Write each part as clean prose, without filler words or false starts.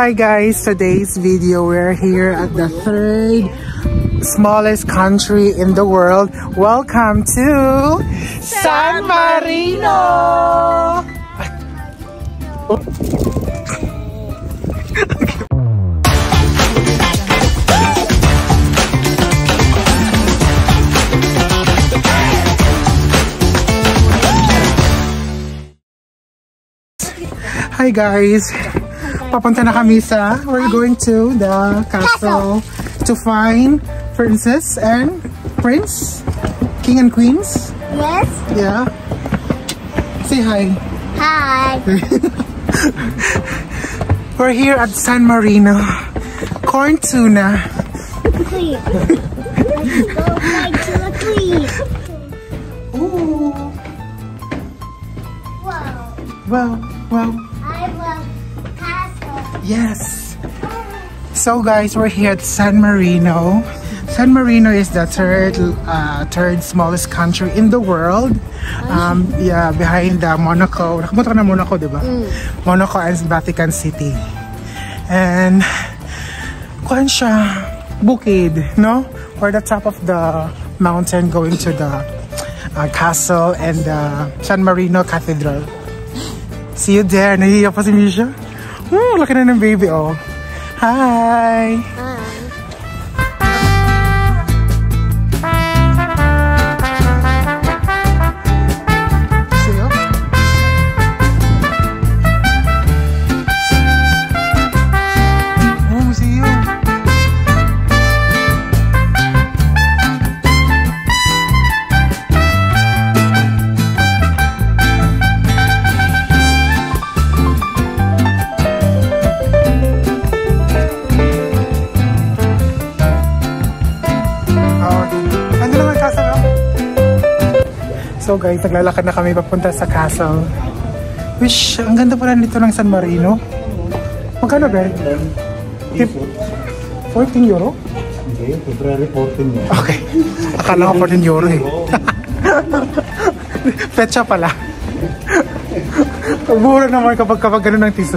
Hi guys, today's video we're here at the third smallest country in the world. Welcome to San Marino! Hi guys! Papunta na kami sa, we're going to the castle to find princess and prince, king and queens. Yes. Yeah. Say hi. Hi. We're here at San Marino. Corn tuna. Clean. Let's go back to the clean. Ooh. Wow. Wow. I love castle. Yes. So guys, we're here at San Marino. San Marino is the third smallest country in the world. Yeah, behind Monaco. Nakapunta ka na Monaco, di ba? Monaco and Vatican City. And kuhan siya, bukid, no? We're at the top of the mountain going to the castle and the San Marino Cathedral. See you there. Nahihiya pa si Misha. Laki na ng baby, oh. Hi! See you. Oh, see you. So guys, naglalakad na kami papunta sa castle. Wish, ang ganda pala nito ng San Marino. Magkano ba? 14 euro? Hindi, February 14 yun. Okay. Akala ko 14 euro eh. Petsa pala. Mura naman kapag ganun ng tiso.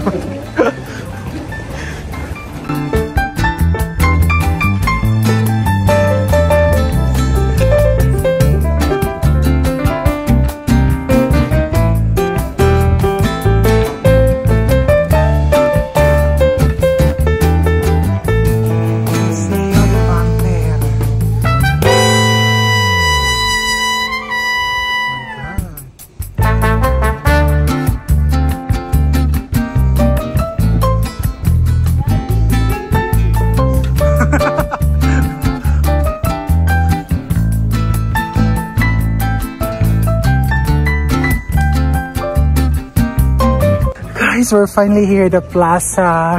We're finally here at the Plaza.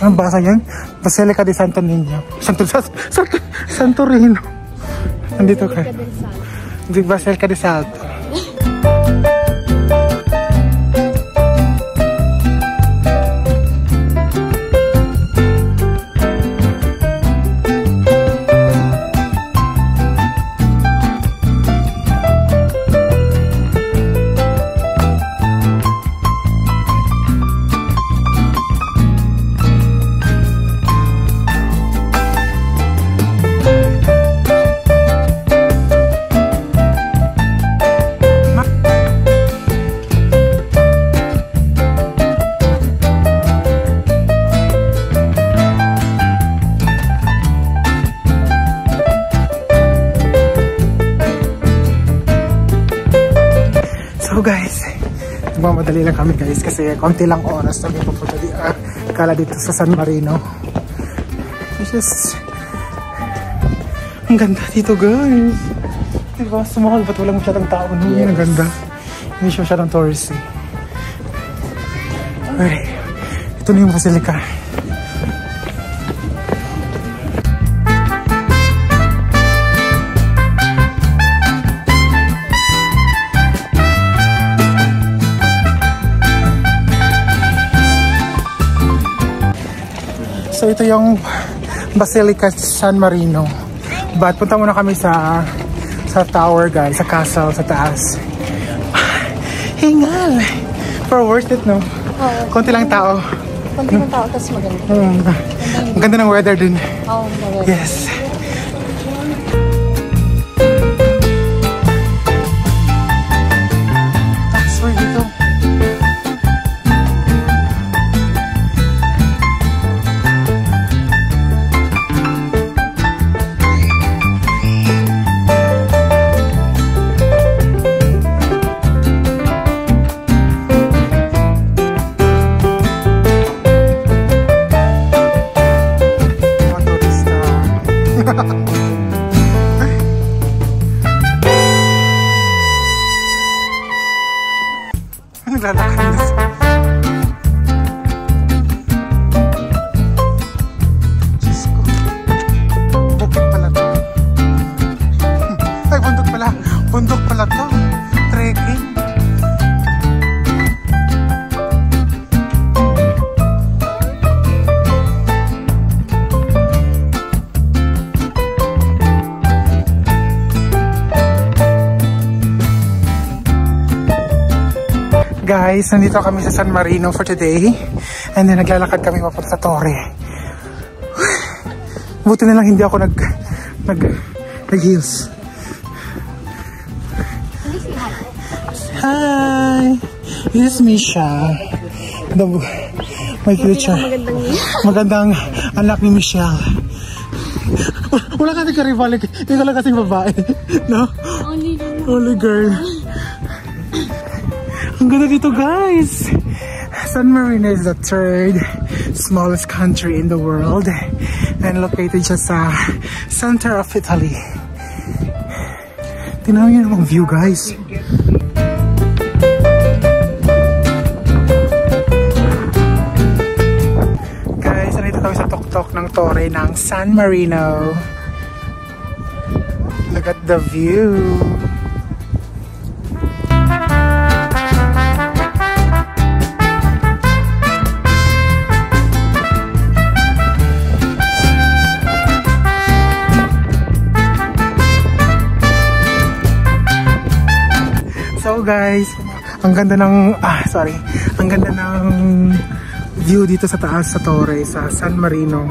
Anong basa yan? Basilica de Santo Niño. Santorino. Nandito ka. Basilica de Salto. So guys, nagmamadali lang kami guys kasi konti lang oras na may papunta dito sa San Marino. It's just ang ganda dito guys. Diba? Sumahal ba't walang masyadong tao? Ang ganda. Hindi siya masyadong touristy. Okay, ito na yung basilica. So ito yung Basilica San Marino. But punta muna kami sa tower guys, sa castle, sa taas. Hingal! Pero worth it, no? Oo. Konti lang tao. Kunti ng tao, tapos maganda. Ang ganda ng weather dun. Oo, maganda. Yes. That's where dito. Naglalakad na siya. Diyos ko. Bukit pala to. Ay, bundok pala. Bundok pala to. Trekking. Guys, nandito kami sa San Marino for today. And then naglalakad kami papunta sa Torre. Buti na lang hindi ako nag-heels. Hi! This is Misha. My future. Magandang anak ni Michelle. Wala kasi ka-rivalik. Ikaw lang kasing babae. No? Only girl. Ang ganda dito, guys! San Marino is the third smallest country in the world and located siya sa center of Italy. Tingnan niyo yung view, guys. Guys, nandito kami sa tuktok ng Torre ng San Marino. Look at the view. So guys, ang ganda ng ang ganda ng view dito sa taas sa Torre sa San Marino.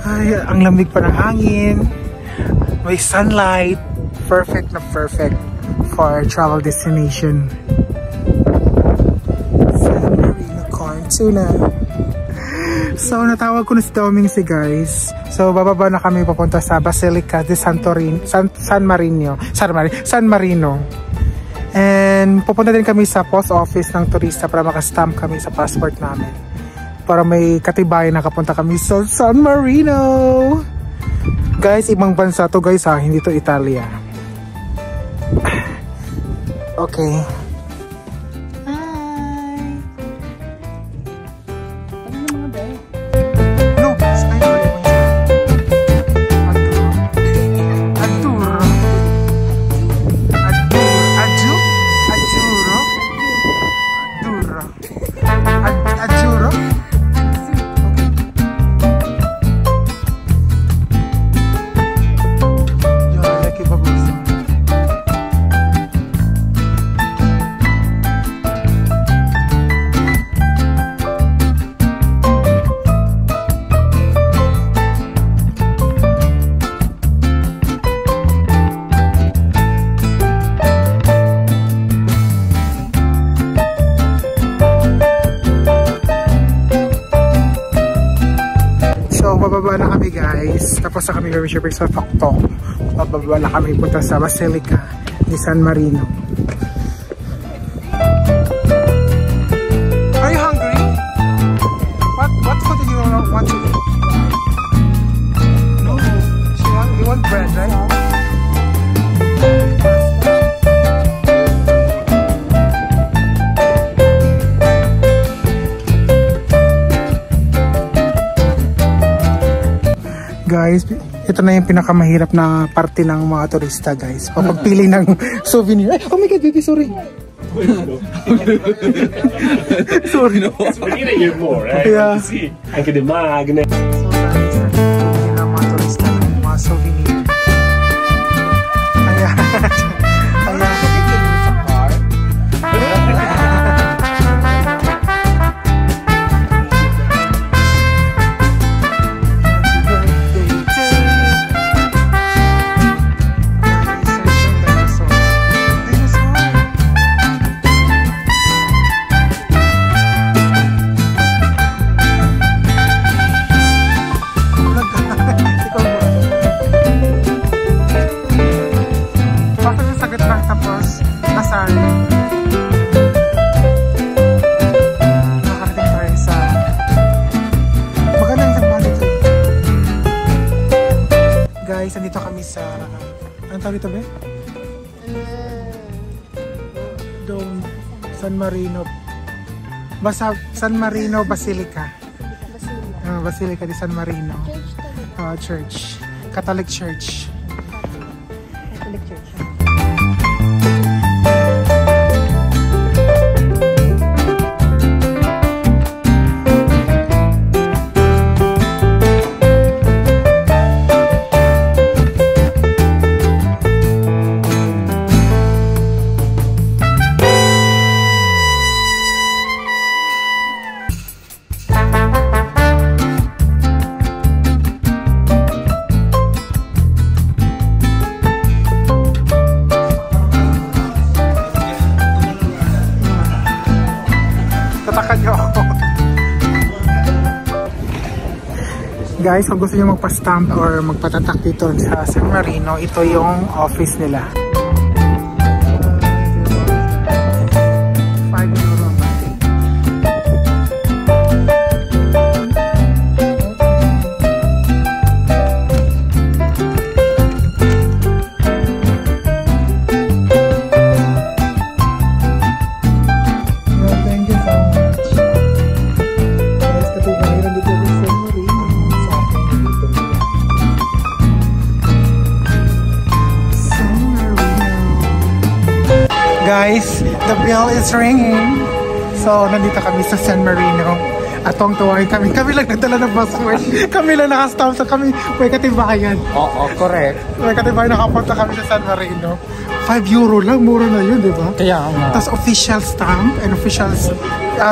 Ay, ang lamig pa ng hangin. May sunlight. Perfect na perfect for travel destination. San Marino Corn Tuna. So natawag ko na si Domingsi, guys. So bababa na kami papunta sa Basilica de San Marino. And pupunta din kami sa post office ng turista para makastamp kami sa passport namin. Para may katibayan na kapunta kami sa San Marino. Guys, ibang bansa to, guys, ha. Hindi to Italia. Okay. Bababa na kami, guys. Tapos na kami shopping sa Toktok. Bababa na kami punta sa Basilica ni San Marino. Are you hungry? What food do you want to eat? No. You want bread, right? Guys, ito na yung pinakamahirap na parte ng mga turista, guys. Pagpili ng souvenir. Ay, oh my God, baby, sorry. Sorry, no. We need to hear more, right? Yeah. See, anche the magnet. So, guys, pili ng mga turista ng mga souvenir. Ayan. Ayan. San Marino. Basta San Marino Basilica. Basilica di San Marino. Church. Catholic Church. Catholic Church. Guys, kung gusto nyo magpa-stamp or magpatatak dito sa San Marino, ito yung office nila. €5 ang bahay. Thank you so much. Guys, katubahiran dito sa San Marino. Guys, the bell is ringing. So, nandito kami sa San Marino. At tuwang-tuwang kami. Kami lang nagdala ng passport. Kami lang nakastamp. So, kami may katibayan. Oo, correct. May katibayan, nakapunta kami sa San Marino. €5 lang. Mura na yun, di ba? Kaya nga. Tapos official stamp and official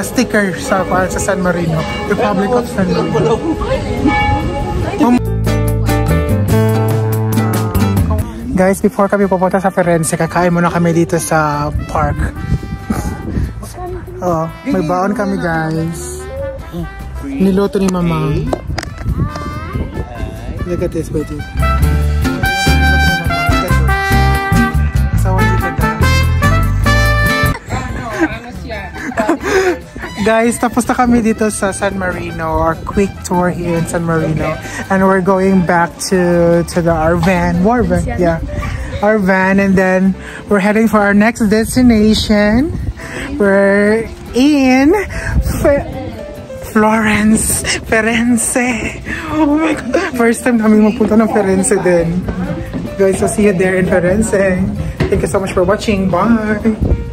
sticker sa San Marino. Republic of San Marino. Guys, before kami pupunta sa Firenze, kakain muna kami dito sa park. Oh, may baon kami, guys. Niluto ni Mama. Look at this, wait. Guys, tapos na kami dito sa San Marino, our quick tour here in San Marino, and we're going back to our van, our van, and then we're heading for our next destination. We're in Florence, Firenze. Oh my God, first time kami magpunta ng Firenze din. Guys, so see you there in Firenze. Thank you so much for watching. Bye.